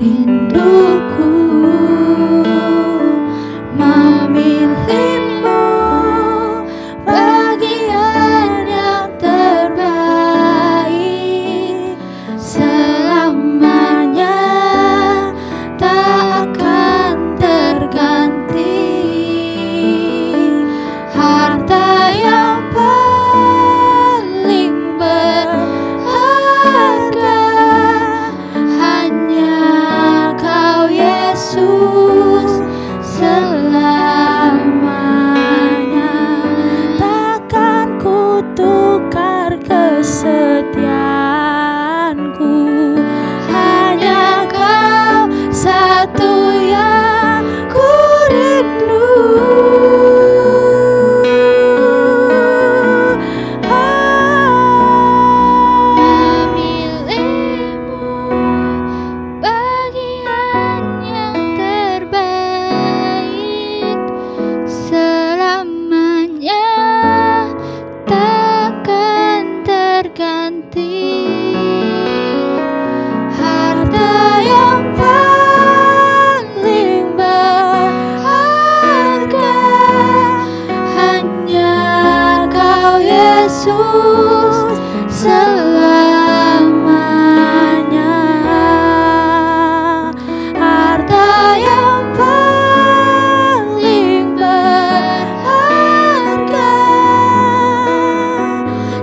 rinduku memilihmu, bagian yang terbaik selamanya, tak akan terganti. Harta yang paling berharga hanya Kau Yesus selamanya. Takkan ku tukar kesetiaanku, hanya Kau satu yang ku rindu. Memilihmu, bagian yang terbaik selamanya, takkan terganti. Harta yang paling berharga hanya Kau Yesus selamanya. Harta yang paling berharga,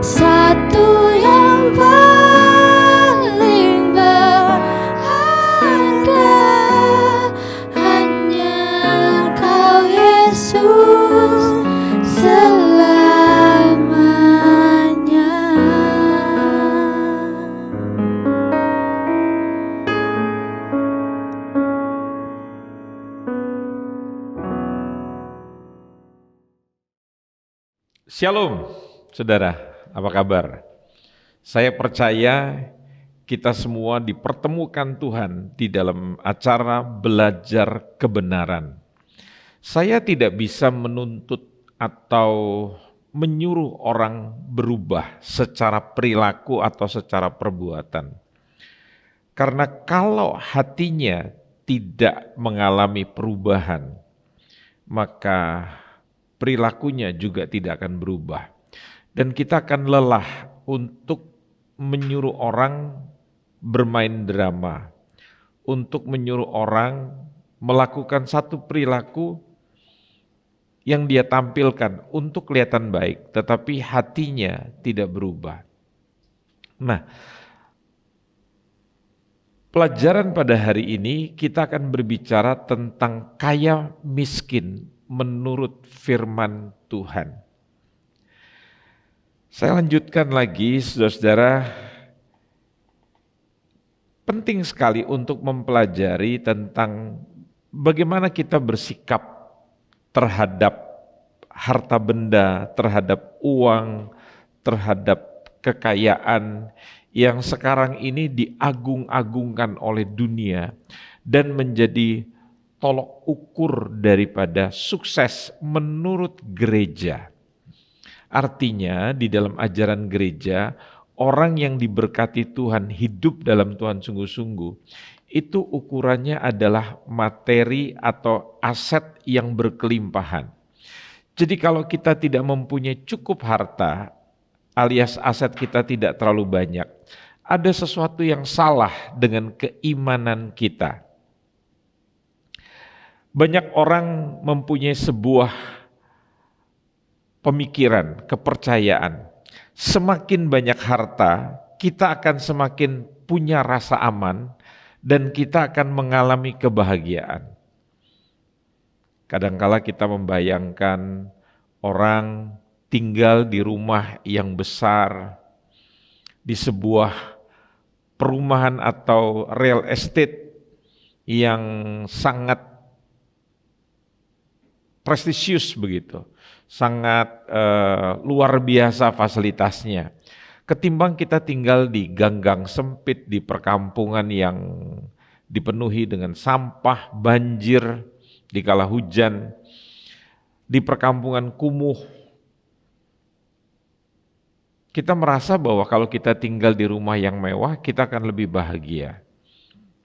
satu yang paling berharga hanya Kau Yesus selamanya. Shalom, saudara, apa kabar? Saya percaya kita semua dipertemukan Tuhan di dalam acara belajar kebenaran. Saya tidak bisa menuntut atau menyuruh orang berubah secara perilaku atau secara perbuatan. Karena kalau hatinya tidak mengalami perubahan, maka perilakunya juga tidak akan berubah. Dan kita akan lelah untuk menyuruh orang bermain drama, untuk menyuruh orang melakukan satu perilaku yang dia tampilkan untuk kelihatan baik, tetapi hatinya tidak berubah. Nah, pelajaran pada hari ini kita akan berbicara tentang kaya miskin menurut firman Tuhan. Saya lanjutkan lagi, saudara-saudara, penting sekali untuk mempelajari tentang bagaimana kita bersikap terhadap harta benda, terhadap uang, terhadap kekayaan yang sekarang ini diagung-agungkan oleh dunia dan menjadi tolok ukur daripada sukses menurut gereja. Artinya di dalam ajaran gereja, orang yang diberkati Tuhan, hidup dalam Tuhan sungguh-sungguh, itu ukurannya adalah materi atau aset yang berkelimpahan. Jadi kalau kita tidak mempunyai cukup harta, alias aset kita tidak terlalu banyak, ada sesuatu yang salah dengan keimanan kita. Banyak orang mempunyai sebuah pemikiran, kepercayaan. Semakin banyak harta, kita akan semakin punya rasa aman dan kita akan mengalami kebahagiaan. Kadangkala kita membayangkan orang tinggal di rumah yang besar, di sebuah perumahan atau real estate yang sangat prestisius begitu, sangat luar biasa fasilitasnya. Ketimbang kita tinggal di gang-gang sempit, di perkampungan yang dipenuhi dengan sampah, banjir, di kala hujan, di perkampungan kumuh. Kita merasa bahwa kalau kita tinggal di rumah yang mewah, kita akan lebih bahagia.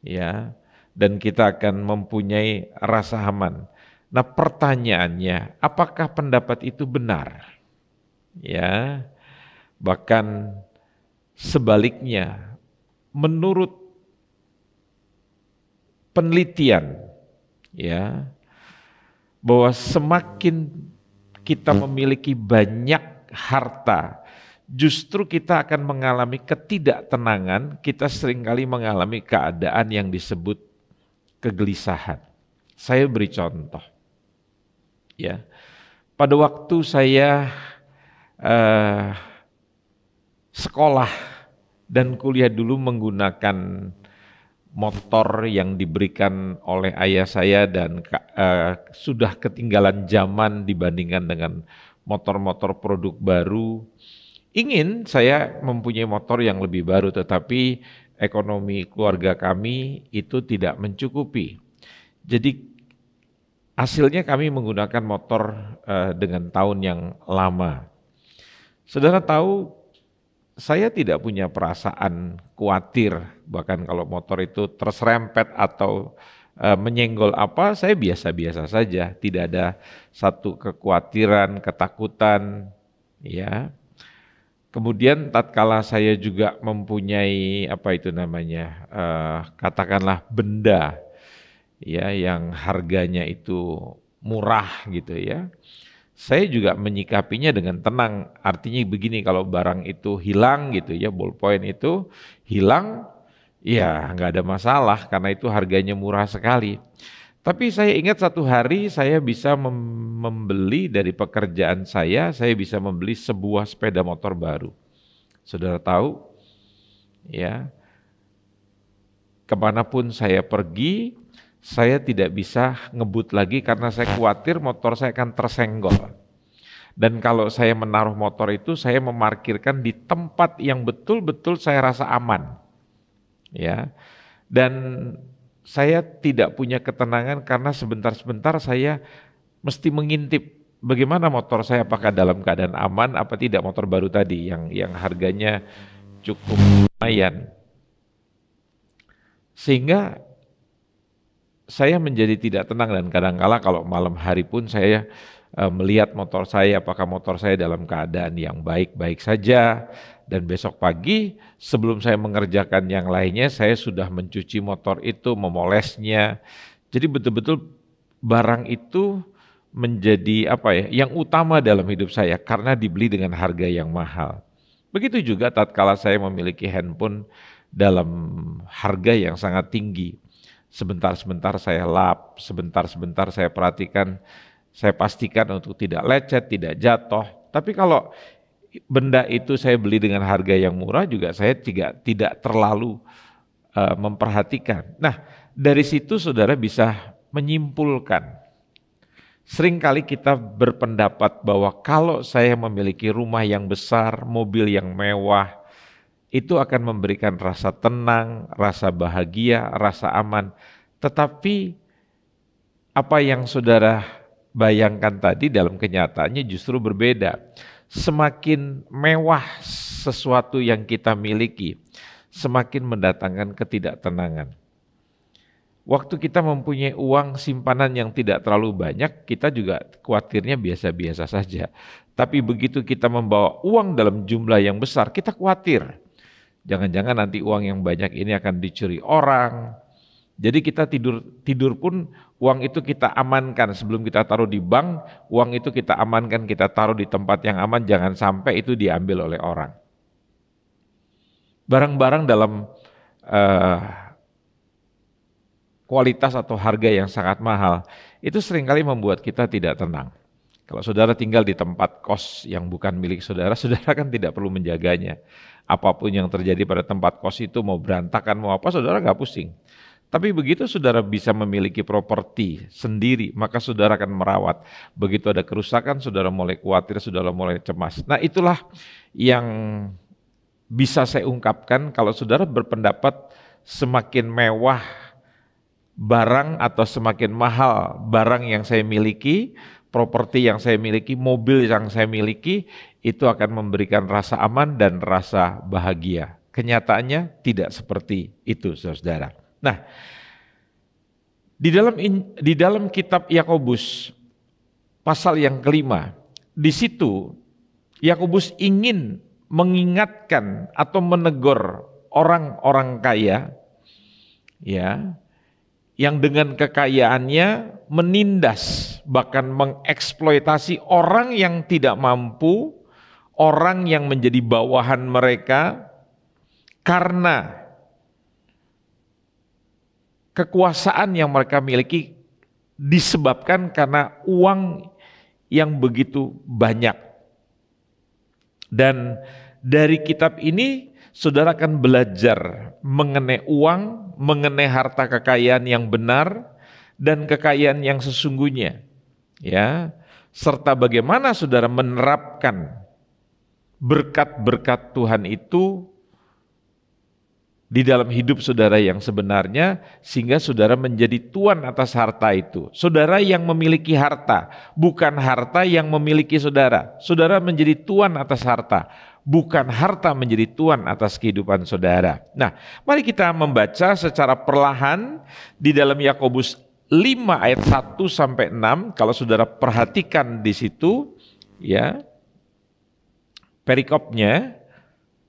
Ya, dan kita akan mempunyai rasa aman. Nah, pertanyaannya, apakah pendapat itu benar? Ya, bahkan sebaliknya, menurut penelitian, ya, bahwa semakin kita memiliki banyak harta, justru kita akan mengalami ketidaktenangan, kita seringkali mengalami keadaan yang disebut kegelisahan. Saya beri contoh. Ya, pada waktu saya sekolah dan kuliah dulu menggunakan motor yang diberikan oleh ayah saya dan sudah ketinggalan zaman dibandingkan dengan motor-motor produk baru. Ingin saya mempunyai motor yang lebih baru, tetapi ekonomi keluarga kami itu tidak mencukupi. Jadi hasilnya kami menggunakan motor dengan tahun yang lama. Saudara tahu, saya tidak punya perasaan khawatir, bahkan kalau motor itu terserempet atau menyenggol apa, saya biasa-biasa saja, tidak ada satu kekhawatiran, ketakutan, ya. Kemudian tatkala saya juga mempunyai katakanlah benda, ya, yang harganya itu murah gitu ya. Saya juga menyikapinya dengan tenang. Artinya begini, kalau barang itu hilang gitu ya, ballpoint itu hilang, ya nggak ada masalah karena itu harganya murah sekali. Tapi saya ingat satu hari saya bisa membeli dari pekerjaan saya bisa membeli sebuah sepeda motor baru. Saudara tahu, ya, kemanapun saya pergi, saya tidak bisa ngebut lagi karena saya khawatir motor saya akan tersenggol. Dan kalau saya menaruh motor itu, saya memarkirkan di tempat yang betul-betul saya rasa aman. Ya. Dan saya tidak punya ketenangan karena sebentar-sebentar saya mesti mengintip bagaimana motor saya, apakah dalam keadaan aman apa tidak, motor baru tadi yang harganya cukup lumayan. Sehingga saya menjadi tidak tenang dan kadang-kala kalau malam hari pun saya melihat motor saya, apakah motor saya dalam keadaan yang baik-baik saja, dan besok pagi sebelum saya mengerjakan yang lainnya saya sudah mencuci motor itu, memolesnya. Jadi betul-betul barang itu menjadi yang utama dalam hidup saya karena dibeli dengan harga yang mahal. Begitu juga tatkala saya memiliki handphone dalam harga yang sangat tinggi. Sebentar-sebentar saya lap, sebentar-sebentar saya perhatikan, saya pastikan untuk tidak lecet, tidak jatuh. Tapi kalau benda itu saya beli dengan harga yang murah juga saya tidak terlalu memperhatikan. Nah, dari situ saudara bisa menyimpulkan. Seringkali kita berpendapat bahwa kalau saya memiliki rumah yang besar, mobil yang mewah, itu akan memberikan rasa tenang, rasa bahagia, rasa aman. Tetapi apa yang saudara bayangkan tadi dalam kenyataannya justru berbeda. Semakin mewah sesuatu yang kita miliki, semakin mendatangkan ketidaktenangan. Waktu kita mempunyai uang simpanan yang tidak terlalu banyak, kita juga khawatirnya biasa-biasa saja. Tapi begitu kita membawa uang dalam jumlah yang besar, kita khawatir. Jangan-jangan nanti uang yang banyak ini akan dicuri orang. Jadi kita tidur pun uang itu kita amankan sebelum kita taruh di bank, uang itu kita amankan, kita taruh di tempat yang aman, jangan sampai itu diambil oleh orang. Barang-barang dalam kualitas atau harga yang sangat mahal, itu seringkali membuat kita tidak tenang. Kalau saudara tinggal di tempat kos yang bukan milik saudara, saudara kan tidak perlu menjaganya. Apapun yang terjadi pada tempat kos itu, mau berantakan, mau apa, saudara nggak pusing. Tapi begitu saudara bisa memiliki properti sendiri, maka saudara akan merawat. Begitu ada kerusakan, saudara mulai khawatir, saudara mulai cemas. Nah, itulah yang bisa saya ungkapkan kalau saudara berpendapat semakin mewah barang atau semakin mahal barang yang saya miliki, properti yang saya miliki, mobil yang saya miliki, itu akan memberikan rasa aman dan rasa bahagia. Kenyataannya tidak seperti itu, saudara. Nah, Di dalam kitab Yakobus pasal yang kelima, di situ Yakobus ingin mengingatkan atau menegur orang-orang kaya, ya, yang dengan kekayaannya menindas bahkan mengeksploitasi orang yang tidak mampu, orang yang menjadi bawahan mereka karena kekuasaan yang mereka miliki disebabkan karena uang yang begitu banyak. Dan dari kitab ini saudara akan belajar mengenai uang, mengenai harta kekayaan yang benar dan kekayaan yang sesungguhnya, ya, serta bagaimana saudara menerapkan berkat-berkat Tuhan itu di dalam hidup saudara yang sebenarnya, sehingga saudara menjadi tuan atas harta itu. Saudara yang memiliki harta, bukan harta yang memiliki saudara. Saudara menjadi tuan atas harta, bukan harta menjadi tuan atas kehidupan saudara. Nah, mari kita membaca secara perlahan di dalam Yakobus 5 ayat 1 sampai 6. Kalau saudara perhatikan di situ, ya, perikopnya.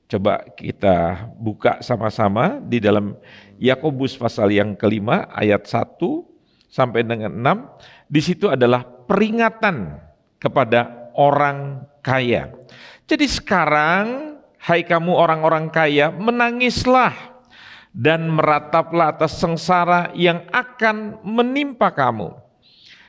Coba kita buka sama-sama di dalam Yakobus pasal yang kelima ayat 1 sampai dengan 6. Di situ adalah peringatan kepada orang kaya. Jadi sekarang, hai kamu orang-orang kaya, menangislah dan merataplah atas sengsara yang akan menimpa kamu.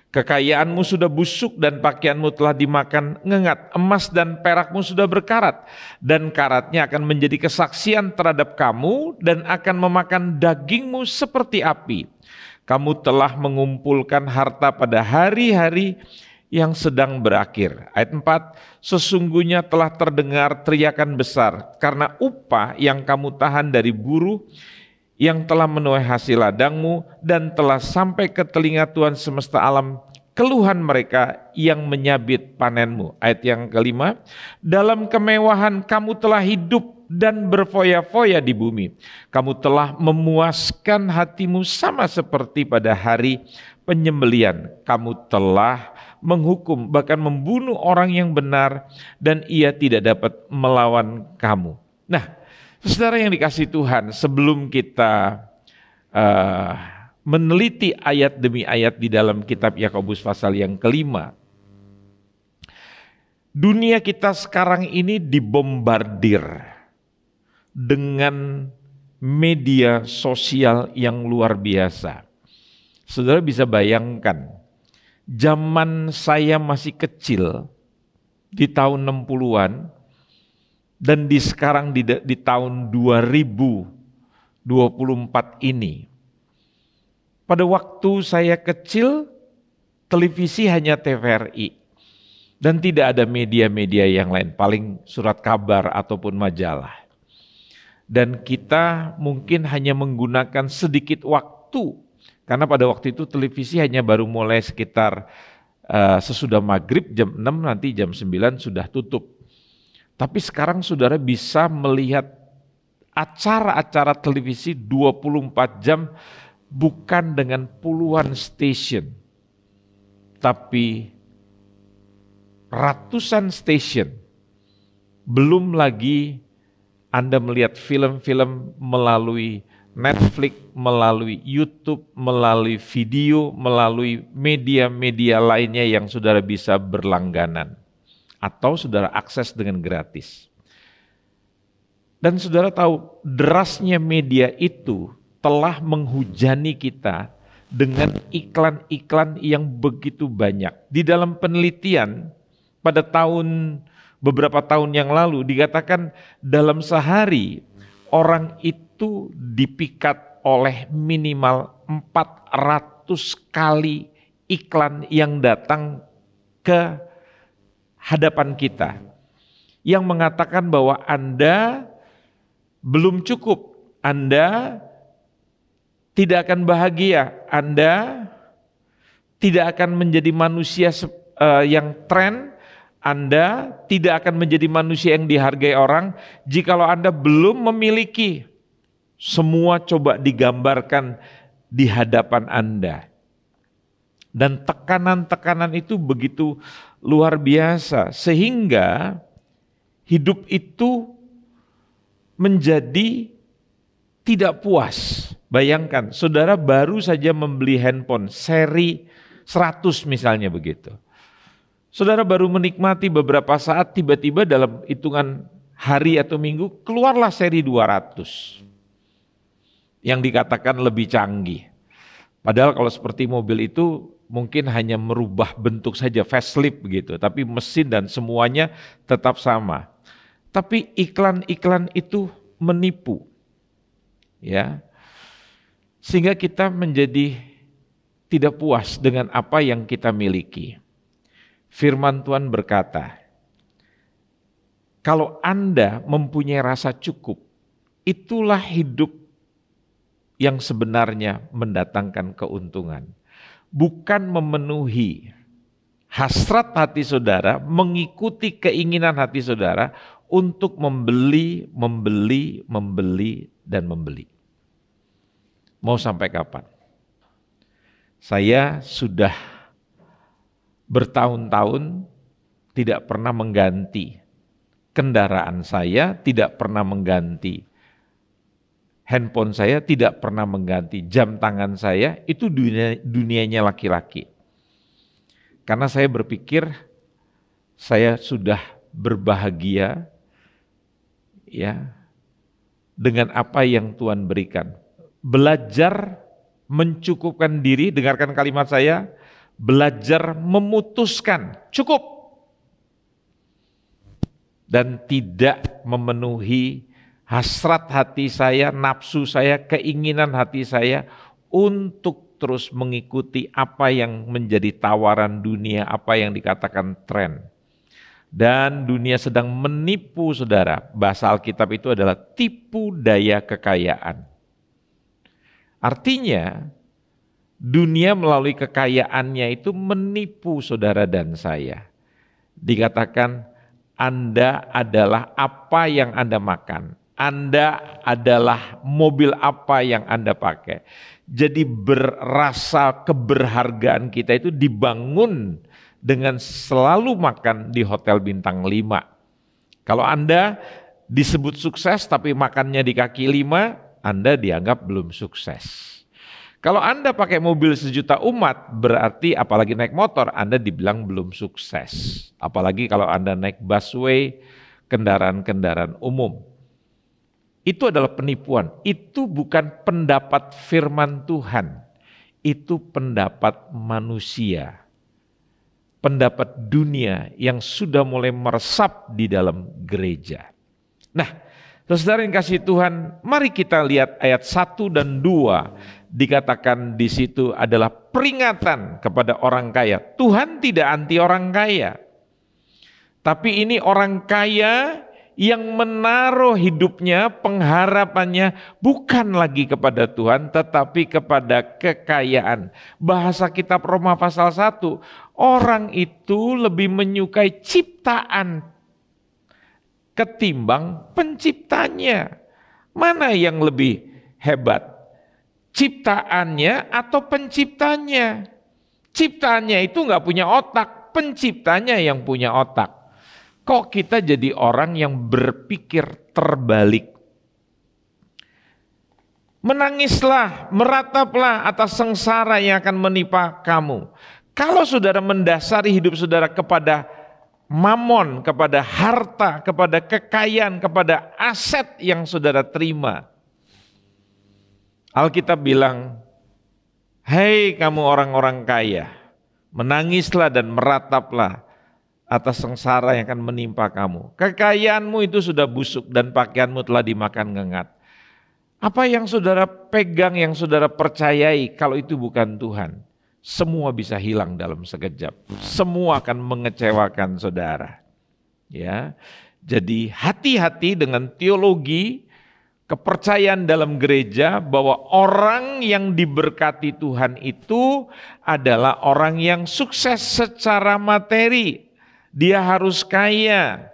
Kekayaanmu sudah busuk dan pakaianmu telah dimakan ngengat. Emas dan perakmu sudah berkarat, dan karatnya akan menjadi kesaksian terhadap kamu dan akan memakan dagingmu seperti api. Kamu telah mengumpulkan harta pada hari-hari yang sedang berakhir. Ayat 4, sesungguhnya telah terdengar teriakan besar karena upah yang kamu tahan dari buruh yang telah menuai hasil ladangmu, dan telah sampai ke telinga Tuhan semesta alam keluhan mereka yang menyabit panenmu. Ayat yang kelima, dalam kemewahan kamu telah hidup dan berfoya-foya di bumi. Kamu telah memuaskan hatimu sama seperti pada hari penyembelian. Kamu telah menghukum, bahkan membunuh orang yang benar, dan ia tidak dapat melawan kamu. Nah, saudara yang dikasihi Tuhan, sebelum kita meneliti ayat demi ayat di dalam kitab Yakobus pasal yang kelima, dunia kita sekarang ini dibombardir dengan media sosial yang luar biasa. Saudara bisa bayangkan, zaman saya masih kecil di tahun 60-an, dan sekarang di tahun 2024 ini. Pada waktu saya kecil, televisi hanya TVRI. Dan tidak ada media-media yang lain, paling surat kabar ataupun majalah. Dan kita mungkin hanya menggunakan sedikit waktu, karena pada waktu itu televisi hanya baru mulai sekitar sesudah maghrib jam 6, nanti jam 9 sudah tutup. Tapi sekarang saudara bisa melihat acara-acara televisi 24 jam bukan dengan puluhan stasiun, tapi ratusan stasiun. Belum lagi Anda melihat film-film melalui Netflix, melalui YouTube, melalui video, melalui media-media lainnya yang saudara bisa berlangganan atau saudara akses dengan gratis. Dan saudara tahu, derasnya media itu telah menghujani kita dengan iklan-iklan yang begitu banyak. Di dalam penelitian pada beberapa tahun yang lalu dikatakan dalam sehari orang itu dipikat oleh minimal 400 kali iklan yang datang ke hadapan kita, yang mengatakan bahwa Anda belum cukup, Anda tidak akan bahagia, Anda tidak akan menjadi manusia yang tren, Anda tidak akan menjadi manusia yang dihargai orang jikalau Anda belum memiliki. Semua coba digambarkan di hadapan Anda. Dan tekanan-tekanan itu begitu luar biasa sehingga hidup itu menjadi tidak puas. Bayangkan, saudara baru saja membeli handphone seri 100 misalnya begitu. Saudara baru menikmati beberapa saat, tiba-tiba dalam hitungan hari atau minggu keluarlah seri 200 yang dikatakan lebih canggih. Padahal kalau seperti mobil itu mungkin hanya merubah bentuk saja, facelift begitu, tapi mesin dan semuanya tetap sama. Tapi iklan-iklan itu menipu, ya, sehingga kita menjadi tidak puas dengan apa yang kita miliki. Firman Tuhan berkata, kalau Anda mempunyai rasa cukup, itulah hidup yang sebenarnya mendatangkan keuntungan. Bukan memenuhi hasrat hati saudara, mengikuti keinginan hati saudara untuk membeli, dan membeli. Mau sampai kapan? Saya sudah bertahun-tahun tidak pernah mengganti kendaraan saya, tidak pernah mengganti handphone saya, tidak pernah mengganti jam tangan saya, itu dunianya laki-laki. Karena saya berpikir saya sudah berbahagia ya dengan apa yang Tuhan berikan. Belajar mencukupkan diri, dengarkan kalimat saya, belajar memutuskan cukup dan tidak memenuhi hasrat hati saya, nafsu saya, keinginan hati saya untuk terus mengikuti apa yang menjadi tawaran dunia, apa yang dikatakan tren. Dan dunia sedang menipu saudara. Bahasa Alkitab itu adalah tipu daya kekayaan. Artinya dunia melalui kekayaannya itu menipu saudara dan saya. Dikatakan Anda adalah apa yang Anda makan. Anda adalah mobil apa yang Anda pakai. Jadi berasa keberhargaan kita itu dibangun dengan selalu makan di hotel bintang 5. Kalau Anda disebut sukses tapi makannya di kaki 5, Anda dianggap belum sukses. Kalau Anda pakai mobil 1 juta umat, berarti apalagi naik motor, Anda dibilang belum sukses. Apalagi kalau Anda naik busway, kendaraan-kendaraan umum. Itu adalah penipuan, itu bukan pendapat firman Tuhan, itu pendapat manusia, pendapat dunia yang sudah mulai meresap di dalam gereja. Nah, saudara yang kasih Tuhan, mari kita lihat ayat 1 dan 2, dikatakan di situ adalah peringatan kepada orang kaya. Tuhan tidak anti orang kaya, tapi ini orang kaya yang menaruh hidupnya, pengharapannya bukan lagi kepada Tuhan, tetapi kepada kekayaan. Bahasa kitab Roma pasal 1, orang itu lebih menyukai ciptaan ketimbang penciptanya. Mana yang lebih hebat? Ciptaannya atau penciptanya? Ciptaannya itu nggak punya otak, penciptanya yang punya otak. Kok kita jadi orang yang berpikir terbalik? Menangislah, merataplah atas sengsara yang akan menimpa kamu. Kalau saudara mendasari hidup saudara kepada mamon, kepada harta, kepada kekayaan, kepada aset yang saudara terima, Alkitab bilang, hei kamu orang-orang kaya, menangislah dan merataplah atas sengsara yang akan menimpa kamu. Kekayaanmu itu sudah busuk dan pakaianmu telah dimakan ngengat. Apa yang saudara pegang, yang saudara percayai, kalau itu bukan Tuhan, semua bisa hilang dalam sekejap. Semua akan mengecewakan saudara. Ya, jadi hati-hati dengan teologi kepercayaan dalam gereja bahwa orang yang diberkati Tuhan itu adalah orang yang sukses secara materi. Dia harus kaya.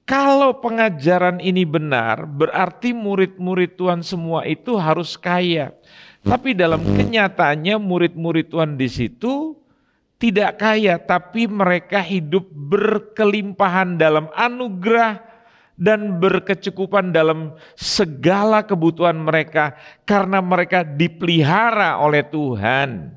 Kalau pengajaran ini benar, berarti murid-murid Tuhan semua itu harus kaya. Tapi dalam kenyataannya murid-murid Tuhan di situ tidak kaya, tapi mereka hidup berkelimpahan dalam anugerah dan berkecukupan dalam segala kebutuhan mereka karena mereka dipelihara oleh Tuhan.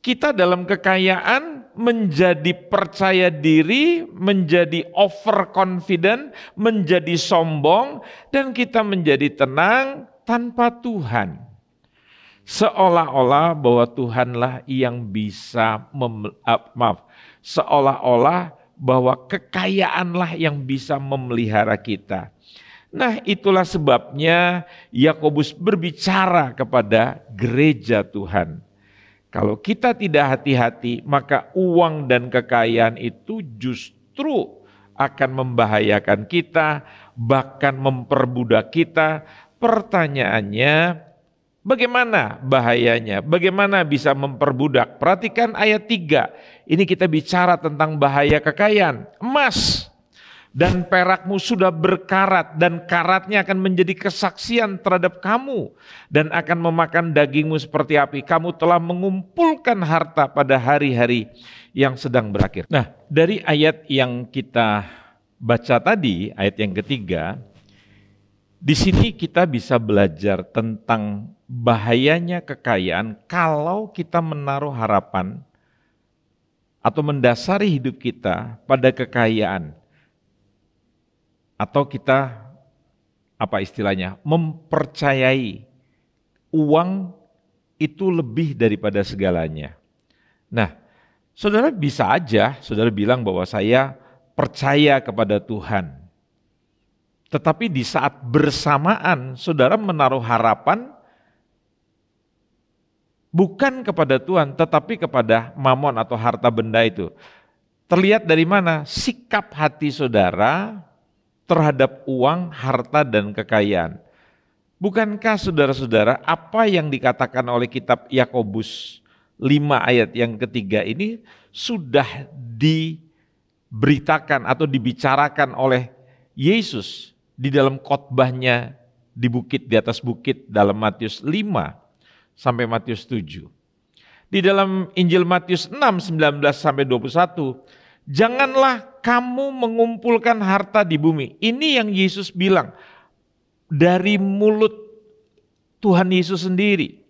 Kita dalam kekayaan menjadi percaya diri, menjadi overconfident, menjadi sombong, dan kita menjadi tenang tanpa Tuhan. Seolah-olah bahwa Tuhanlah yang bisa seolah-olah bahwa kekayaanlah yang bisa memelihara kita. Nah, itulah sebabnya Yakobus berbicara kepada gereja Tuhan. Kalau kita tidak hati-hati, maka uang dan kekayaan itu justru akan membahayakan kita, bahkan memperbudak kita. Pertanyaannya, bagaimana bahayanya? Bagaimana bisa memperbudak? Perhatikan ayat 3. Ini kita bicara tentang bahaya kekayaan. Emas dan perakmu sudah berkarat dan karatnya akan menjadi kesaksian terhadap kamu dan akan memakan dagingmu seperti api. Kamu telah mengumpulkan harta pada hari-hari yang sedang berakhir. Nah, dari ayat yang kita baca tadi, ayat yang ketiga, di sini kita bisa belajar tentang bahayanya kekayaan kalau kita menaruh harapan atau mendasari hidup kita pada kekayaan. Atau kita, mempercayai uang itu lebih daripada segalanya. Nah, saudara bisa aja, saudara bilang bahwa saya percaya kepada Tuhan. Tetapi di saat bersamaan, saudara menaruh harapan bukan kepada Tuhan, tetapi kepada mamon atau harta benda itu. Terlihat dari mana? Sikap hati saudara terhadap uang, harta, dan kekayaan. Bukankah saudara-saudara apa yang dikatakan oleh kitab Yakobus 5 ayat yang ketiga ini sudah diberitakan atau dibicarakan oleh Yesus di dalam khotbahnya di bukit, di atas bukit dalam Matius 5 sampai Matius 7. Di dalam Injil Matius 6, 19 sampai 21, janganlah kamu mengumpulkan harta di bumi. Ini yang Yesus bilang dari mulut Tuhan Yesus sendiri.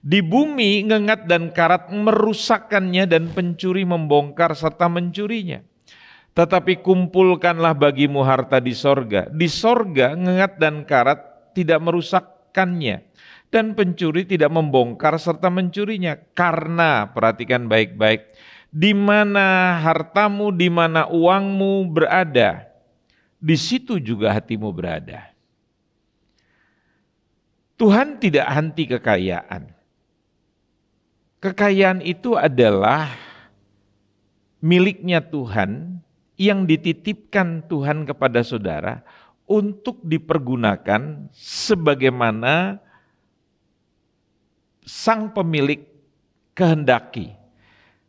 Di bumi ngengat dan karat merusakkannya dan pencuri membongkar serta mencurinya. Tetapi kumpulkanlah bagimu harta di sorga. Di sorga ngengat dan karat tidak merusakkannya. Dan pencuri tidak membongkar serta mencurinya. Karena, perhatikan baik-baik, di mana hartamu, di mana uangmu berada, di situ juga hatimu berada. Tuhan tidak anti kekayaan. Kekayaan itu adalah miliknya Tuhan yang dititipkan Tuhan kepada saudara untuk dipergunakan sebagaimana sang pemilik kehendaki.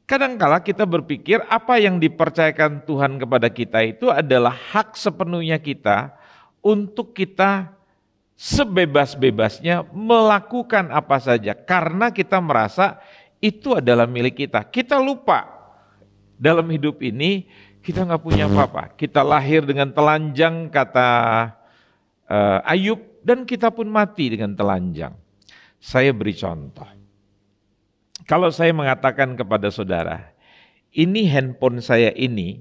Kadangkala kita berpikir apa yang dipercayakan Tuhan kepada kita itu adalah hak sepenuhnya kita untuk kita sebebas-bebasnya melakukan apa saja karena kita merasa itu adalah milik kita. Kita lupa dalam hidup ini kita nggak punya apa-apa. Kita lahir dengan telanjang kata Ayub dan kita pun mati dengan telanjang. Saya beri contoh. Kalau saya mengatakan kepada saudara, ini handphone saya ini,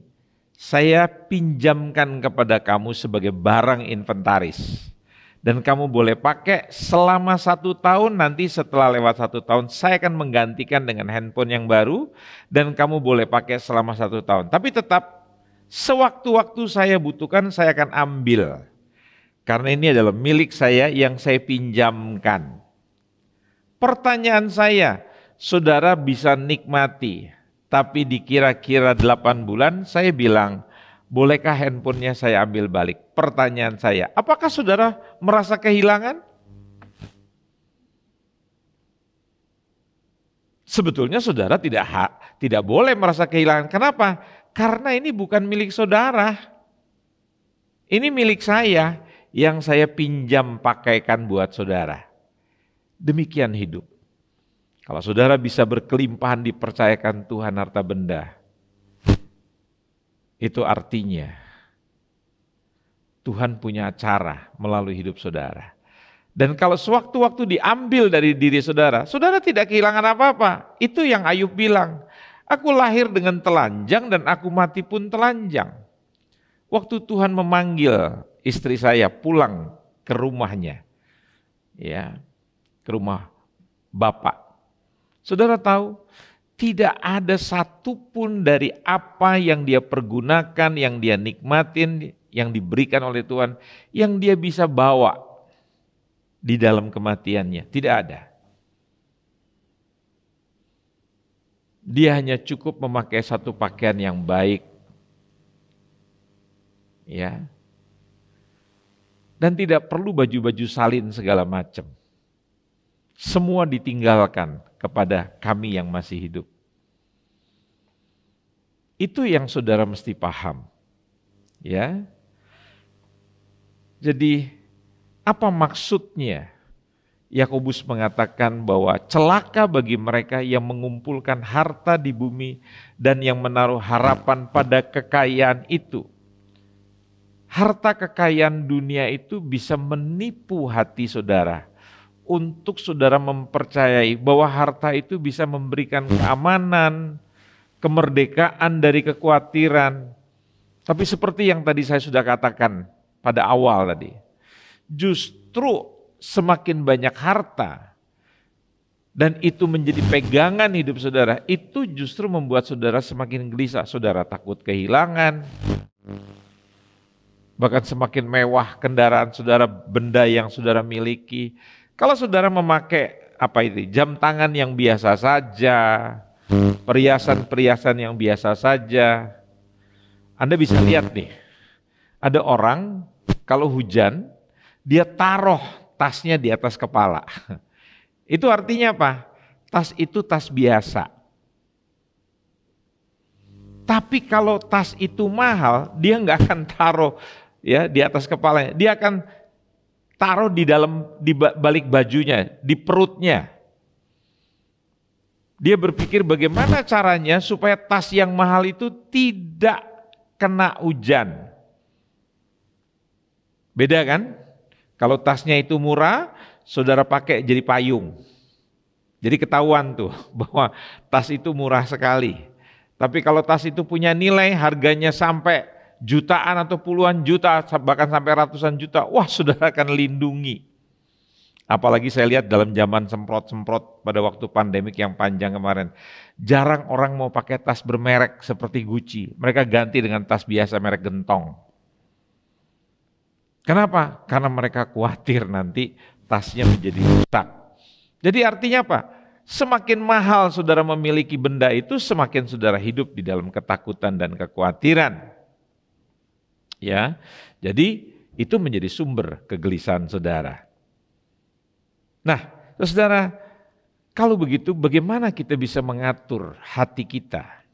saya pinjamkan kepada kamu sebagai barang inventaris. Dan kamu boleh pakai selama 1 tahun, nanti setelah lewat 1 tahun, saya akan menggantikan dengan handphone yang baru, dan kamu boleh pakai selama 1 tahun. Tapi tetap, sewaktu-waktu saya butuhkan, saya akan ambil. Karena ini adalah milik saya yang saya pinjamkan. Pertanyaan saya, saudara bisa nikmati, tapi di kira-kira 8 bulan saya bilang, bolehkah handphonenya saya ambil balik? Pertanyaan saya, apakah saudara merasa kehilangan? Sebetulnya saudara tidak boleh merasa kehilangan. Kenapa? Karena ini bukan milik saudara. Ini milik saya yang saya pinjam pakaikan buat saudara. Demikian hidup. Kalau saudara bisa berkelimpahan dipercayakan Tuhan harta benda, itu artinya Tuhan punya cara melalui hidup saudara. Dan kalau sewaktu-waktu diambil dari diri saudara, saudara tidak kehilangan apa-apa. Itu yang Ayub bilang, aku lahir dengan telanjang dan aku mati pun telanjang. Waktu Tuhan memanggil istri saya pulang ke rumahnya, ya, ke rumah Bapak. Saudara tahu, tidak ada satupun dari apa yang dia pergunakan, yang dia nikmatin, yang diberikan oleh Tuhan, yang dia bisa bawa di dalam kematiannya. Tidak ada. Dia hanya cukup memakai satu pakaian yang baik, ya, dan tidak perlu baju-baju salin segala macam. Semua ditinggalkan kepada kami yang masih hidup. Itu yang saudara mesti paham. Ya. Jadi apa maksudnya Yakobus mengatakan bahwa celaka bagi mereka yang mengumpulkan harta di bumi dan yang menaruh harapan pada kekayaan itu. Harta kekayaan dunia itu bisa menipu hati saudara. Untuk saudara mempercayai bahwa harta itu bisa memberikan keamanan, kemerdekaan dari kekhawatiran. Tapi seperti yang tadi saya sudah katakan pada awal tadi, justru semakin banyak harta dan itu menjadi pegangan hidup saudara, itu justru membuat saudara semakin gelisah. Saudara takut kehilangan, bahkan semakin mewah kendaraan saudara, benda yang saudara miliki. Kalau saudara memakai jam tangan yang biasa saja, perhiasan-perhiasan yang biasa saja, Anda bisa lihat nih, ada orang kalau hujan, dia taruh tasnya di atas kepala. Itu artinya apa? Tas itu tas biasa. Tapi kalau tas itu mahal, dia nggak akan taruh ya di atas kepalanya, dia akan taruh di balik bajunya, di perutnya. Dia berpikir bagaimana caranya supaya tas yang mahal itu tidak kena hujan. Beda kan? Kalau tasnya itu murah, saudara pakai jadi payung. Jadi ketahuan tuh bahwa tas itu murah sekali. Tapi kalau tas itu punya nilai, harganya sampai jutaan atau puluhan juta, bahkan sampai ratusan juta, wah saudara akan lindungi. Apalagi saya lihat dalam zaman semprot-semprot pada waktu pandemik yang panjang kemarin, jarang orang mau pakai tas bermerek seperti Gucci, mereka ganti dengan tas biasa merek gentong. Kenapa? Karena mereka khawatir nanti tasnya menjadi rusak. Jadi artinya apa? Semakin mahal saudara memiliki benda itu, semakin saudara hidup di dalam ketakutan dan kekhawatiran. Ya, jadi itu menjadi sumber kegelisahan saudara. Nah, saudara, kalau begitu bagaimana kita bisa mengatur hati kita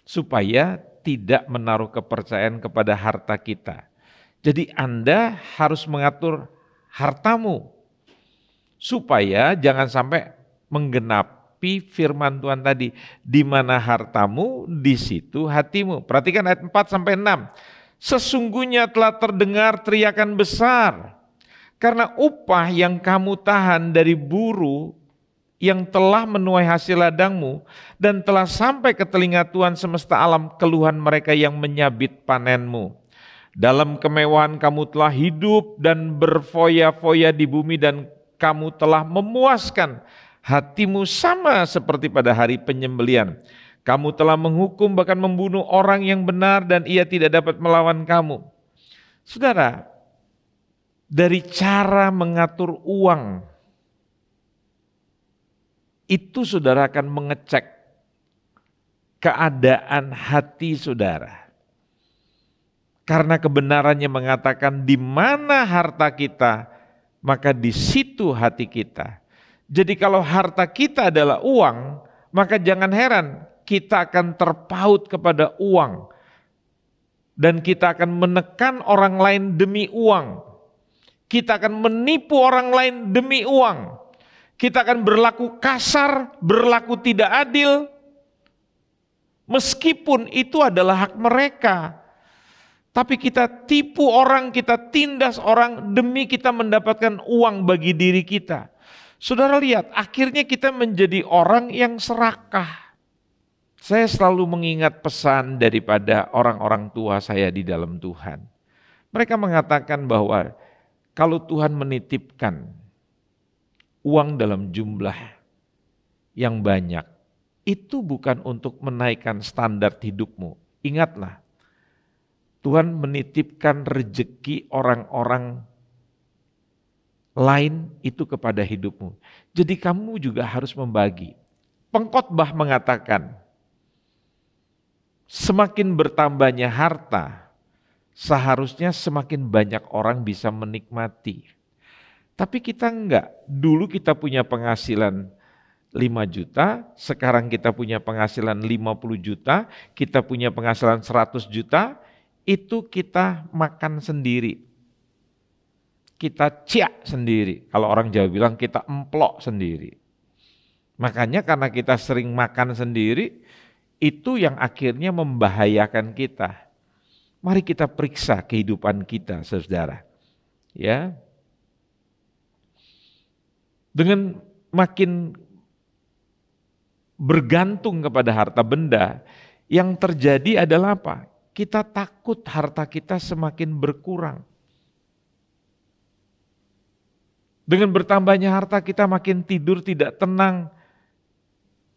supaya tidak menaruh kepercayaan kepada harta kita? Jadi Anda harus mengatur hartamu supaya jangan sampai menggenapi firman Tuhan tadi, di mana hartamu, di situ hatimu. Perhatikan ayat 4 sampai 6. Sesungguhnya telah terdengar teriakan besar, karena upah yang kamu tahan dari buruh yang telah menuai hasil ladangmu, dan telah sampai ke telinga Tuhan semesta alam keluhan mereka yang menyabit panenmu. Dalam kemewahan kamu telah hidup dan berfoya-foya di bumi, dan kamu telah memuaskan hatimu sama seperti pada hari penyembelian. Kamu telah menghukum bahkan membunuh orang yang benar dan ia tidak dapat melawan kamu. Saudara, dari cara mengatur uang, itu saudara akan mengecek keadaan hati saudara. Karena kebenarannya mengatakan di mana harta kita, maka di situ hati kita. Jadi kalau harta kita adalah uang, maka jangan heran kita akan terpaut kepada uang. Dan kita akan menekan orang lain demi uang. Kita akan menipu orang lain demi uang. Kita akan berlaku kasar, berlaku tidak adil, meskipun itu adalah hak mereka. Tapi kita tipu orang, kita tindas orang demi kita mendapatkan uang bagi diri kita. Saudara lihat, akhirnya kita menjadi orang yang serakah. Saya selalu mengingat pesan daripada orang-orang tua saya di dalam Tuhan. Mereka mengatakan bahwa kalau Tuhan menitipkan uang dalam jumlah yang banyak, itu bukan untuk menaikkan standar hidupmu. Ingatlah, Tuhan menitipkan rejeki orang-orang lain itu kepada hidupmu. Jadi kamu juga harus membagi. Pengkhotbah mengatakan, semakin bertambahnya harta, seharusnya semakin banyak orang bisa menikmati. Tapi kita enggak. Dulu kita punya penghasilan 5 juta, sekarang kita punya penghasilan 50 juta, kita punya penghasilan 100 juta, itu kita makan sendiri. Kita ciak sendiri. Kalau orang Jawa bilang kita emplok sendiri. Makanya karena kita sering makan sendiri, itu yang akhirnya membahayakan kita. Mari kita periksa kehidupan kita, saudara. Ya. Dengan makin bergantung kepada harta benda, yang terjadi adalah apa? Kita takut harta kita semakin berkurang. Dengan bertambahnya harta kita makin tidur tidak tenang.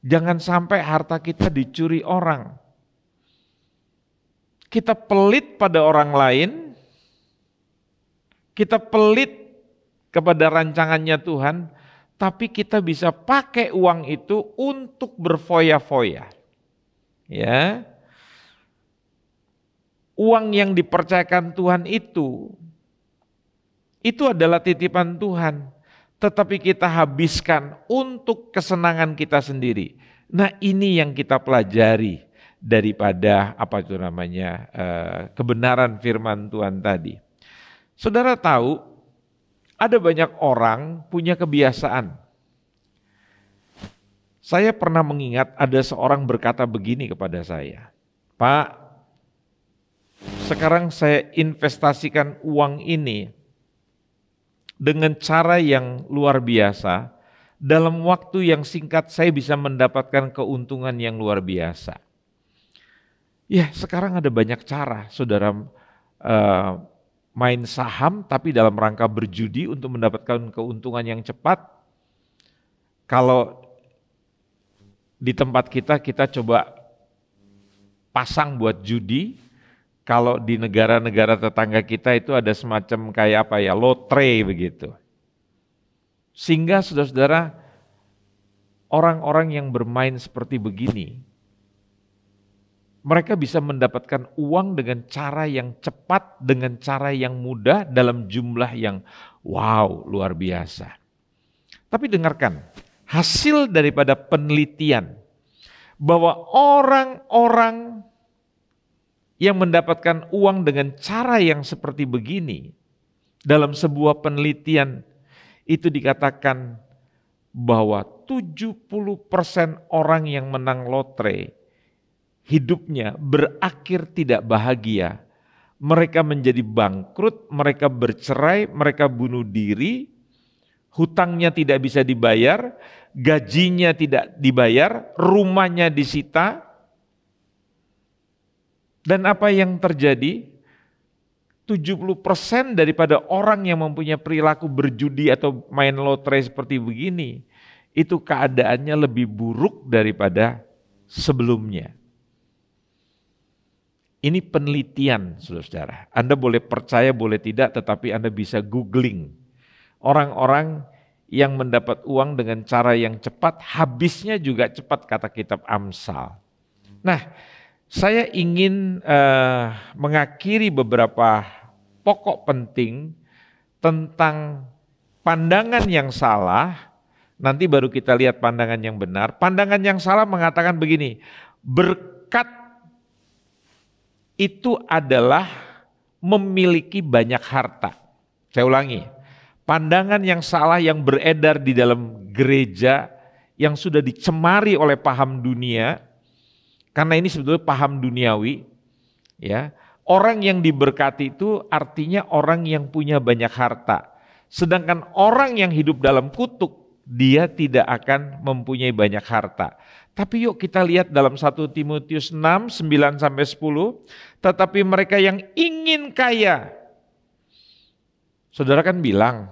Jangan sampai harta kita dicuri orang. Kita pelit pada orang lain, kita pelit kepada rancangannya Tuhan, tapi kita bisa pakai uang itu untuk berfoya-foya. Ya. Uang yang dipercayakan Tuhan itu adalah titipan Tuhan, tetapi kita habiskan untuk kesenangan kita sendiri. Nah, ini yang kita pelajari daripada kebenaran firman Tuhan tadi. Saudara tahu, ada banyak orang punya kebiasaan. Saya pernah mengingat ada seorang berkata begini kepada saya, "Pak, sekarang saya investasikan uang ini dengan cara yang luar biasa. Dalam waktu yang singkat saya bisa mendapatkan keuntungan yang luar biasa." Ya, sekarang ada banyak cara, saudara, main saham tapi dalam rangka berjudi untuk mendapatkan keuntungan yang cepat. Kalau di tempat kita coba pasang buat judi. Kalau di negara-negara tetangga kita itu ada semacam kayak lotre begitu. Sehingga saudara-saudara, orang-orang yang bermain seperti begini, mereka bisa mendapatkan uang dengan cara yang cepat, dengan cara yang mudah, dalam jumlah yang luar biasa. Tapi dengarkan, hasil daripada penelitian bahwa orang-orang yang mendapatkan uang dengan cara yang seperti begini, dalam sebuah penelitian itu dikatakan bahwa 70% orang yang menang lotre hidupnya berakhir tidak bahagia. Mereka menjadi bangkrut, mereka bercerai, mereka bunuh diri, hutangnya tidak bisa dibayar, gajinya tidak dibayar, rumahnya disita. Dan apa yang terjadi? 70% daripada orang yang mempunyai perilaku berjudi atau main lotre seperti begini, itu keadaannya lebih buruk daripada sebelumnya. Ini penelitian, saudara-saudara. Anda boleh percaya, boleh tidak, tetapi Anda bisa googling. Orang-orang yang mendapat uang dengan cara yang cepat, habisnya juga cepat, kata kitab Amsal. Nah, saya ingin mengakhiri beberapa pokok penting tentang pandangan yang salah, nanti baru kita lihat pandangan yang benar. Pandangan yang salah mengatakan begini, berkat itu adalah memiliki banyak harta. Saya ulangi, pandangan yang salah yang beredar di dalam gereja yang sudah dicemari oleh paham dunia, karena ini sebetulnya paham duniawi, ya. Orang yang diberkati itu artinya orang yang punya banyak harta. Sedangkan orang yang hidup dalam kutuk, dia tidak akan mempunyai banyak harta. Tapi yuk kita lihat dalam 1 Timotius 6, 9-10, tetapi mereka yang ingin kaya. Saudara kan bilang,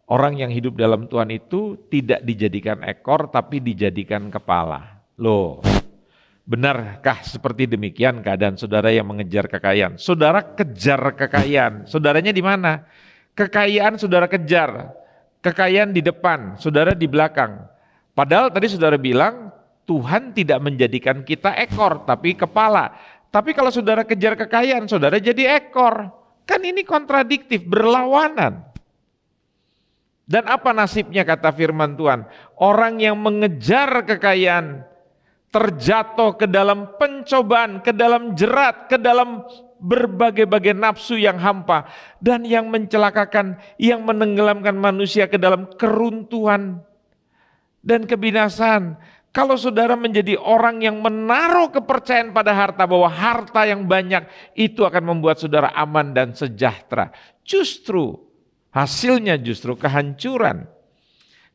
orang yang hidup dalam Tuhan itu tidak dijadikan ekor tapi dijadikan kepala. Loh, benarkah seperti demikian keadaan saudara yang mengejar kekayaan? Saudara kejar kekayaan, saudaranya di mana? Kekayaan saudara kejar, kekayaan di depan, saudara di belakang. Padahal tadi saudara bilang Tuhan tidak menjadikan kita ekor tapi kepala. Tapi kalau saudara kejar kekayaan, saudara jadi ekor. Kan ini kontradiktif, berlawanan. Dan apa nasibnya kata firman Tuhan? Orang yang mengejar kekayaan terjatuh ke dalam pencobaan, ke dalam jerat, ke dalam berbagai-bagai nafsu yang hampa dan yang mencelakakan, yang menenggelamkan manusia ke dalam keruntuhan dan kebinasaan. Kalau saudara menjadi orang yang menaruh kepercayaan pada harta, bahwa harta yang banyak itu akan membuat saudara aman dan sejahtera, justru hasilnya justru kehancuran.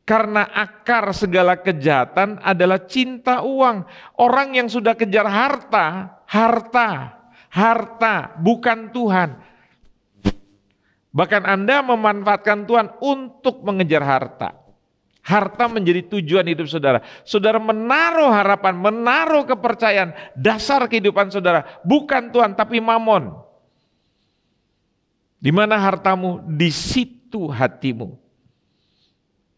Karena akar segala kejahatan adalah cinta uang. Orang yang sudah kejar harta, bukan Tuhan. Bahkan Anda memanfaatkan Tuhan untuk mengejar harta. Harta menjadi tujuan hidup saudara. Saudara menaruh harapan, menaruh kepercayaan, dasar kehidupan saudara. Bukan Tuhan, tapi mamon. Di mana hartamu, di situ hatimu.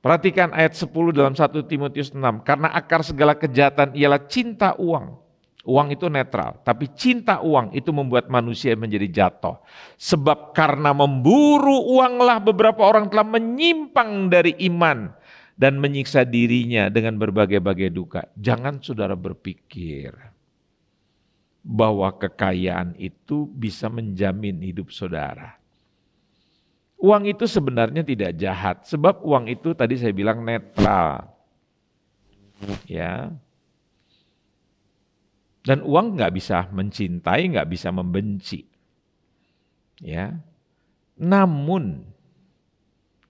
Perhatikan ayat 10 dalam 1 Timotius 6. Karena akar segala kejahatan ialah cinta uang. Uang itu netral, tapi cinta uang itu membuat manusia menjadi jatuh. Sebab karena memburu uanglah beberapa orang telah menyimpang dari iman dan menyiksa dirinya dengan berbagai-bagai duka. Jangan saudara berpikir bahwa kekayaan itu bisa menjamin hidup saudara. Uang itu sebenarnya tidak jahat, sebab uang itu tadi saya bilang netral. Ya. Dan uang nggak bisa mencintai, nggak bisa membenci. Ya. Namun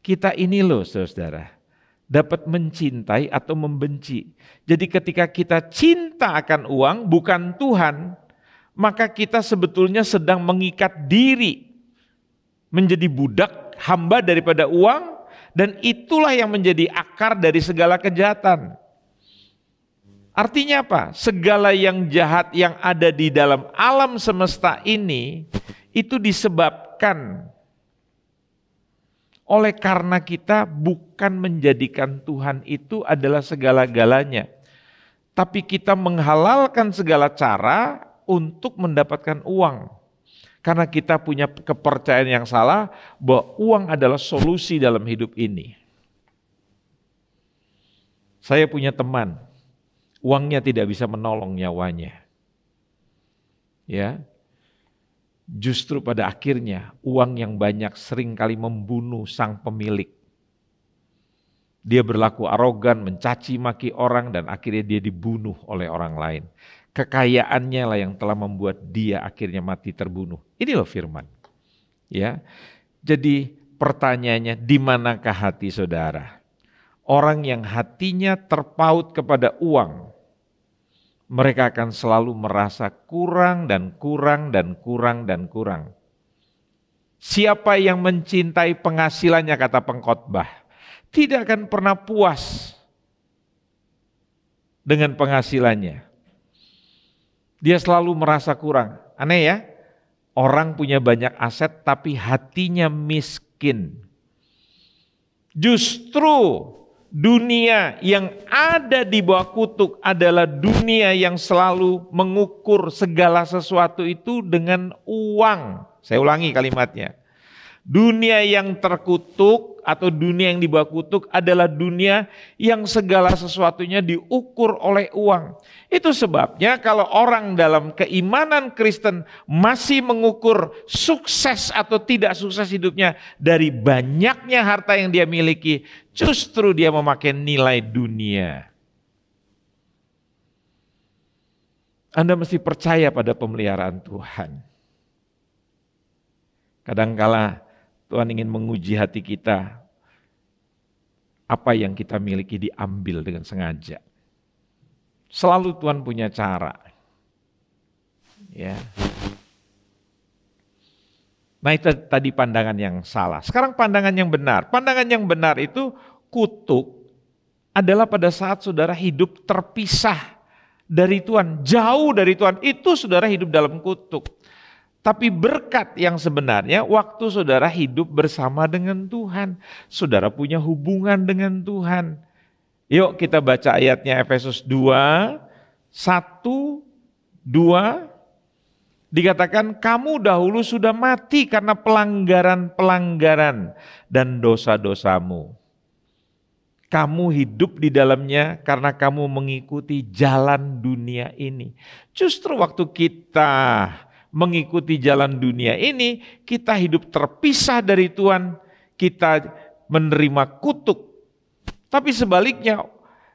kita ini loh saudara, dapat mencintai atau membenci. Jadi ketika kita cinta akan uang bukan Tuhan, maka kita sebetulnya sedang mengikat diri menjadi budak, hamba daripada uang, dan itulah yang menjadi akar dari segala kejahatan. Artinya apa? Segala yang jahat yang ada di dalam alam semesta ini itu disebabkan oleh karena kita bukan menjadikan Tuhan itu adalah segala-galanya, tapi kita menghalalkan segala cara untuk mendapatkan uang. Karena kita punya kepercayaan yang salah bahwa uang adalah solusi dalam hidup ini. Saya punya teman, uangnya tidak bisa menolong nyawanya. Ya. Justru pada akhirnya uang yang banyak seringkali membunuh sang pemilik. Dia berlaku arogan, mencaci maki orang dan akhirnya dia dibunuh oleh orang lain. Kekayaannya lah yang telah membuat dia akhirnya mati terbunuh. Ini loh firman. Ya. Jadi pertanyaannya, di manakah hati saudara? Orang yang hatinya terpaut kepada uang, mereka akan selalu merasa kurang dan kurang dan kurang dan kurang. Siapa yang mencintai penghasilannya, kata pengkhotbah, tidak akan pernah puas dengan penghasilannya. Dia selalu merasa kurang. Aneh ya, orang punya banyak aset tapi hatinya miskin. Justru dunia yang ada di bawah kutuk adalah dunia yang selalu mengukur segala sesuatu itu dengan uang. Saya ulangi kalimatnya. Dunia yang terkutuk atau dunia yang dibawa kutuk adalah dunia yang segala sesuatunya diukur oleh uang. Itu sebabnya kalau orang dalam keimanan Kristen masih mengukur sukses atau tidak sukses hidupnya dari banyaknya harta yang dia miliki, justru dia memakai nilai dunia. Anda mesti percaya pada pemeliharaan Tuhan. Kadangkala Tuhan ingin menguji hati kita, apa yang kita miliki diambil dengan sengaja. Selalu Tuhan punya cara. Ya. Nah itu tadi pandangan yang salah. Sekarang pandangan yang benar. Pandangan yang benar itu kutuk adalah pada saat saudara hidup terpisah dari Tuhan, jauh dari Tuhan, itu saudara hidup dalam kutuk. Tapi berkat yang sebenarnya waktu saudara hidup bersama dengan Tuhan, saudara punya hubungan dengan Tuhan. Yuk kita baca ayatnya Efesus 2, 1, 2. Dikatakan kamu dahulu sudah mati karena pelanggaran-pelanggaran dan dosa-dosamu. Kamu hidup di dalamnya karena kamu mengikuti jalan dunia ini. Justru waktu kita mengikuti jalan dunia ini, kita hidup terpisah dari Tuhan, kita menerima kutuk. Tapi sebaliknya,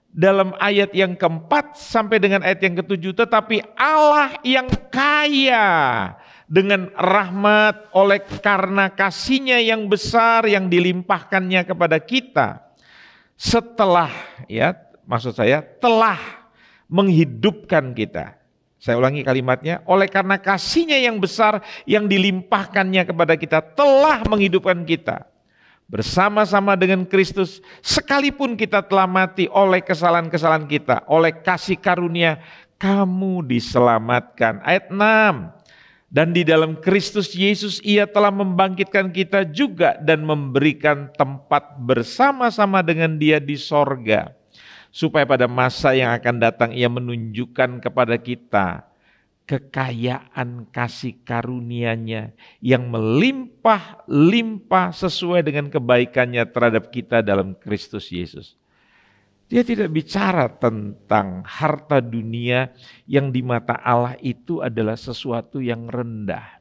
dalam ayat yang keempat sampai dengan ayat yang ketujuh, tetapi Allah yang kaya dengan rahmat oleh karena kasih-Nya yang besar yang dilimpahkannya kepada kita, setelah telah menghidupkan kita. Saya ulangi kalimatnya, oleh karena kasih-Nya yang besar yang dilimpahkannya kepada kita, telah menghidupkan kita bersama-sama dengan Kristus, sekalipun kita telah mati oleh kesalahan-kesalahan kita, oleh kasih karunia kamu diselamatkan. Ayat 6. Dan di dalam Kristus Yesus Ia telah membangkitkan kita juga dan memberikan tempat bersama-sama dengan Dia di sorga. Supaya pada masa yang akan datang Ia menunjukkan kepada kita kekayaan kasih karunia-Nya yang melimpah-limpah sesuai dengan kebaikan-Nya terhadap kita dalam Kristus Yesus. Dia tidak bicara tentang harta dunia yang di mata Allah itu adalah sesuatu yang rendah.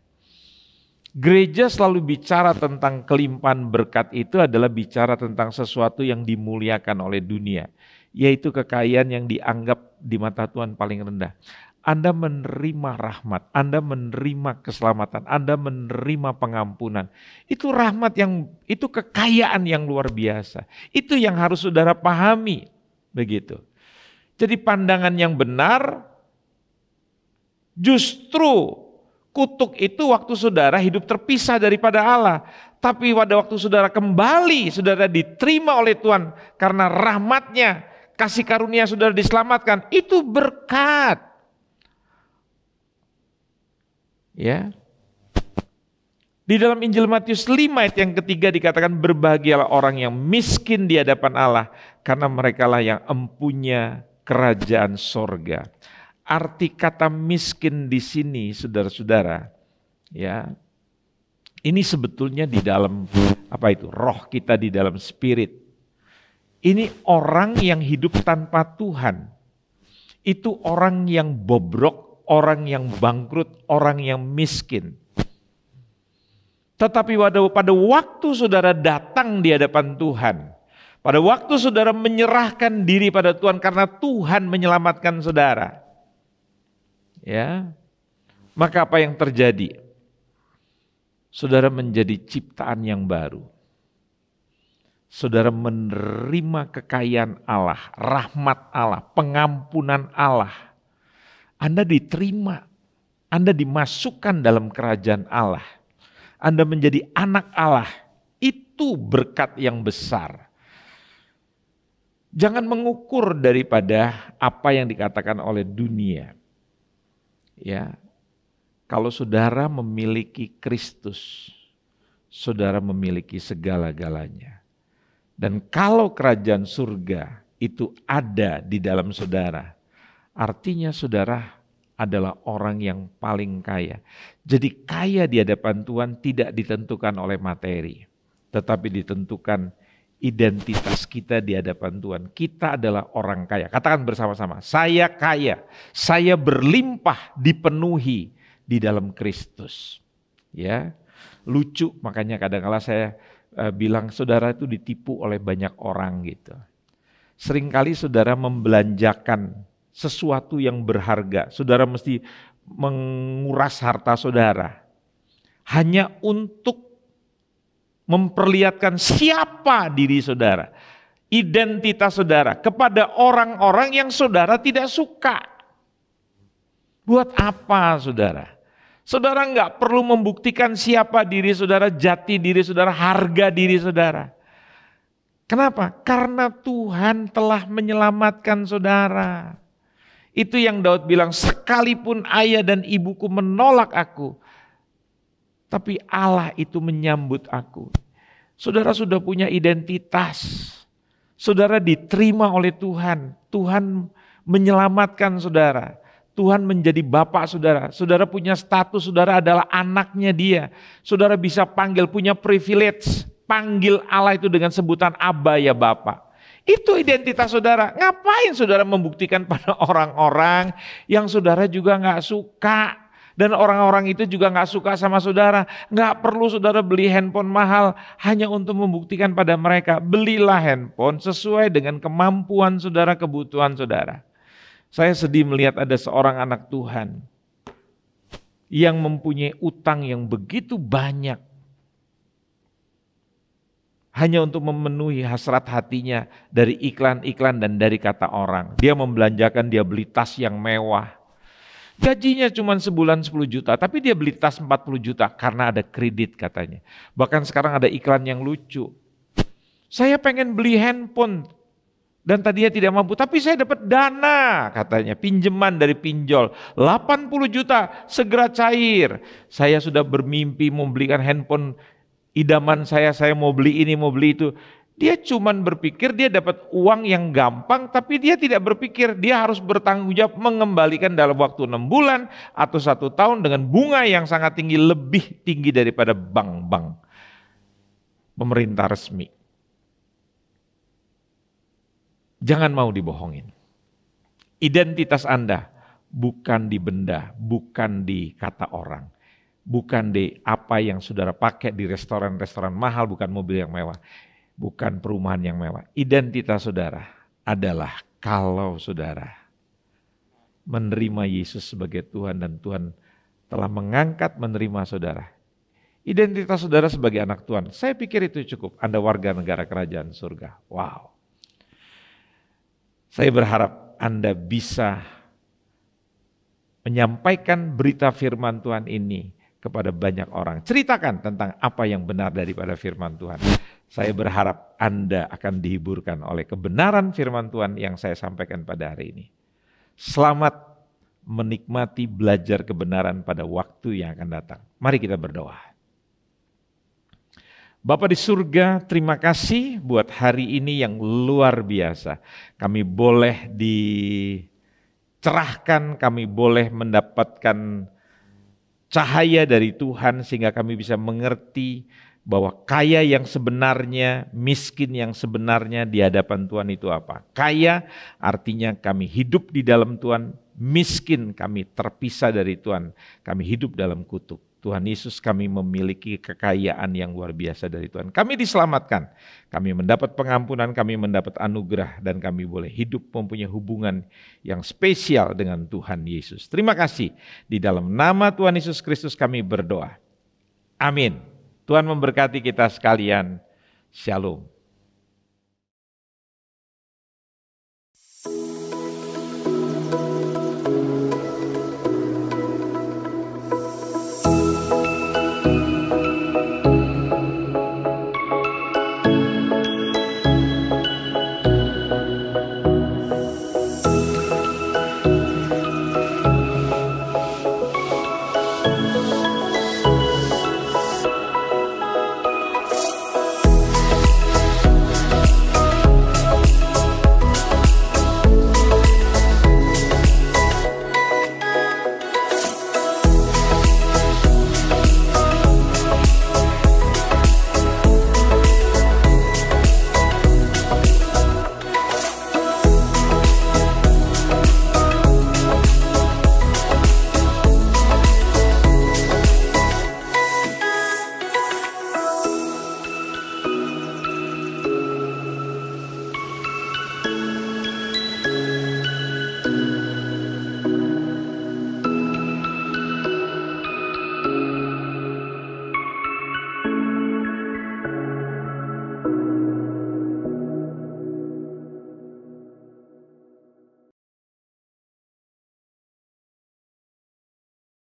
Gereja selalu bicara tentang kelimpahan berkat itu adalah bicara tentang sesuatu yang dimuliakan oleh dunia, yaitu kekayaan yang dianggap di mata Tuhan paling rendah. Anda menerima rahmat, Anda menerima keselamatan, Anda menerima pengampunan. Itu rahmat itu kekayaan yang luar biasa. Itu yang harus saudara pahami. Begitu. Jadi pandangan yang benar, justru kutuk itu waktu saudara hidup terpisah daripada Allah. Tapi pada waktu saudara kembali, saudara diterima oleh Tuhan karena rahmat-Nya, kasih karunia saudara diselamatkan, itu berkat. Ya. Di dalam Injil Matius 5 ayat yang ketiga dikatakan berbahagialah orang yang miskin di hadapan Allah karena merekalah yang empunya kerajaan sorga. Arti kata miskin di sini saudara-saudara, ya, ini sebetulnya di dalam roh kita, di dalam spirit. Ini orang yang hidup tanpa Tuhan. Itu orang yang bobrok, orang yang bangkrut, orang yang miskin. Tetapi pada waktu saudara datang di hadapan Tuhan, pada waktu saudara menyerahkan diri pada Tuhan karena Tuhan menyelamatkan saudara, ya, maka apa yang terjadi? Saudara menjadi ciptaan yang baru. Saudara menerima kekayaan Allah, rahmat Allah, pengampunan Allah. Anda diterima, Anda dimasukkan dalam kerajaan Allah. Anda menjadi anak Allah, itu berkat yang besar. Jangan mengukur daripada apa yang dikatakan oleh dunia. Ya, kalau saudara memiliki Kristus, saudara memiliki segala-galanya. Dan kalau kerajaan surga itu ada di dalam saudara, artinya saudara adalah orang yang paling kaya. Jadi kaya di hadapan Tuhan tidak ditentukan oleh materi, tetapi ditentukan identitas kita di hadapan Tuhan. Kita adalah orang kaya. Katakan bersama-sama, saya kaya, saya berlimpah dipenuhi di dalam Kristus. Ya, lucu, makanya kadang-kala saya bilang saudara itu ditipu oleh banyak orang gitu. Seringkali saudara membelanjakan sesuatu yang berharga, saudara mesti menguras harta saudara hanya untuk memperlihatkan siapa diri saudara, identitas saudara kepada orang-orang yang saudara tidak suka. Buat apa saudara? Saudara nggak perlu membuktikan siapa diri saudara, jati diri saudara, harga diri saudara. Kenapa? Karena Tuhan telah menyelamatkan saudara. Itu yang Daud bilang, sekalipun ayah dan ibuku menolak aku, tapi Allah itu menyambut aku. Saudara sudah punya identitas. Saudara diterima oleh Tuhan. Tuhan menyelamatkan saudara. Tuhan menjadi bapak saudara. Saudara punya status, saudara adalah anaknya Dia. Saudara bisa panggil, punya privilege. Panggil Allah itu dengan sebutan Aba ya Bapa. Itu identitas saudara. Ngapain saudara membuktikan pada orang-orang yang saudara juga gak suka. Dan orang-orang itu juga gak suka sama saudara. Gak perlu saudara beli handphone mahal hanya untuk membuktikan pada mereka. Belilah handphone sesuai dengan kemampuan saudara, kebutuhan saudara. Saya sedih melihat ada seorang anak Tuhan yang mempunyai utang yang begitu banyak. Hanya untuk memenuhi hasrat hatinya dari iklan-iklan dan dari kata orang. Dia membelanjakan, dia beli tas yang mewah. Gajinya cuma sebulan 10 juta, tapi dia beli tas 40 juta karena ada kredit katanya. Bahkan sekarang ada iklan yang lucu. Saya pengen beli handphone dan tadinya tidak mampu, tapi saya dapat dana katanya, pinjaman dari pinjol. 80 juta segera cair. Saya sudah bermimpi membelikan handphone idaman saya mau beli ini, mau beli itu. Dia cuman berpikir dia dapat uang yang gampang, tapi dia tidak berpikir dia harus bertanggung jawab mengembalikan dalam waktu 6 bulan atau 1 tahun dengan bunga yang sangat tinggi, lebih tinggi daripada bank-bank pemerintah resmi. Jangan mau dibohongin. Identitas Anda bukan di benda, bukan di kata orang. Bukan di apa yang saudara pakai di restoran-restoran mahal, bukan mobil yang mewah, bukan perumahan yang mewah. Identitas saudara adalah kalau saudara menerima Yesus sebagai Tuhan dan Tuhan telah mengangkat menerima saudara. Identitas saudara sebagai anak Tuhan, saya pikir itu cukup. Anda warga negara kerajaan surga. Wow. Saya berharap Anda bisa menyampaikan berita firman Tuhan ini kepada banyak orang. Ceritakan tentang apa yang benar daripada firman Tuhan. Saya berharap Anda akan dihiburkan oleh kebenaran firman Tuhan yang saya sampaikan pada hari ini. Selamat menikmati belajar kebenaran pada waktu yang akan datang. Mari kita berdoa. Bapa di surga, terima kasih buat hari ini yang luar biasa. Kami boleh dicerahkan, kami boleh mendapatkan cahaya dari Tuhan sehingga kami bisa mengerti bahwa kaya yang sebenarnya, miskin yang sebenarnya di hadapan Tuhan itu apa. Kaya artinya kami hidup di dalam Tuhan, miskin kami terpisah dari Tuhan, kami hidup dalam kutuk. Tuhan Yesus, kami memiliki kekayaan yang luar biasa dari Tuhan. Kami diselamatkan, kami mendapat pengampunan, kami mendapat anugerah, dan kami boleh hidup mempunyai hubungan yang spesial dengan Tuhan Yesus. Terima kasih. Di dalam nama Tuhan Yesus Kristus kami berdoa. Amin. Tuhan memberkati kita sekalian. Shalom.